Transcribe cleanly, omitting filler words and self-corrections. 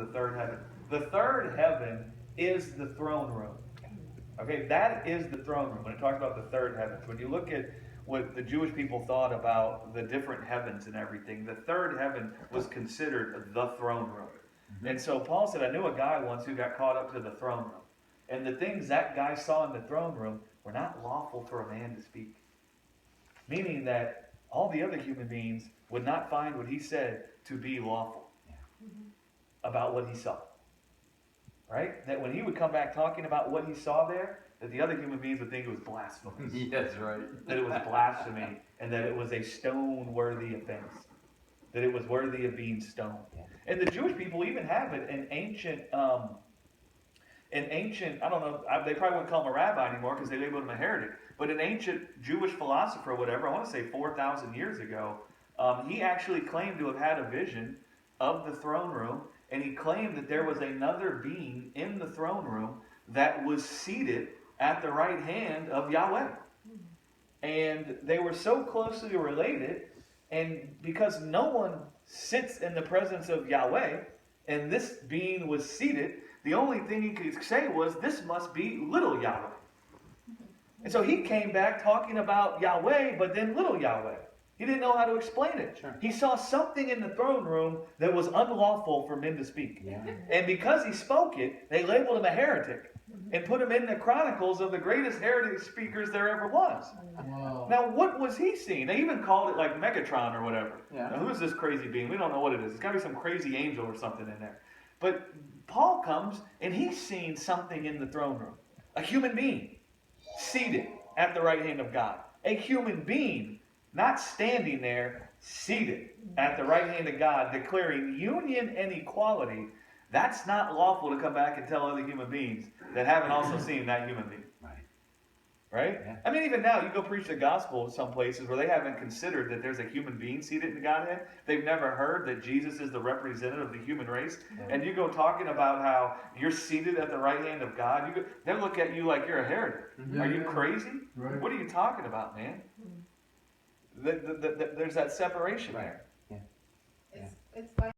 the third heaven. The third heaven is the throne room. Okay, that is the throne room when it talks about the third heavens. When you look at what the Jewish people thought about the different heavens and everything, the third heaven was considered the throne room. And so Paul said, I knew a guy once who got caught up to the throne room. And the things that guy saw in the throne room were not lawful for a man to speak. Meaning that all the other human beings would not find what he said to be lawful about what he saw. Right? That when he would come back talking about what he saw there, that the other human beings would think it was blasphemous. Yes, right. That it was blasphemy, and that it was a stone-worthy offense. That it was worthy of being stoned. And the Jewish people even have it in ancient, I don't know, they probably wouldn't call him a rabbi anymore because they labeled him a heretic. But an ancient Jewish philosopher or whatever, I want to say 4,000 years ago, he actually claimed to have had a vision of the throne room. And he claimed that there was another being in the throne room that was seated at the right hand of Yahweh. And they were so closely related, and because no one sits in the presence of Yahweh, and this being was seated, the only thing he could say was, this must be little Yahweh. And so he came back talking about Yahweh, but then little Yahweh. He didn't know how to explain it. Sure. He saw something in the throne room that was unlawful for men to speak. Yeah. And because he spoke it, they labeled him a heretic and put him in the chronicles of the greatest heretic speakers there ever was. Wow. Now, what was he seeing? They even called it like Megatron or whatever. Yeah. Now, who is this crazy being? We don't know what it is. It's got to be some crazy angel or something in there. But Paul comes and he's seeing something in the throne room. A human being seated at the right hand of God. A human being not standing there, seated at the right hand of God, declaring union and equality. That's not lawful to come back and tell other human beings that haven't also seen that human being. Right? Yeah. I mean, even now, you go preach the gospel in some places where they haven't considered that there's a human being seated in the Godhead. They've never heard that Jesus is the representative of the human race. And you go talking about how you're seated at the right hand of God. They'll look at you like you're a heretic. Yeah, Are you yeah. crazy? Right. What are you talking about, man? There's that separation there. Yeah. It's like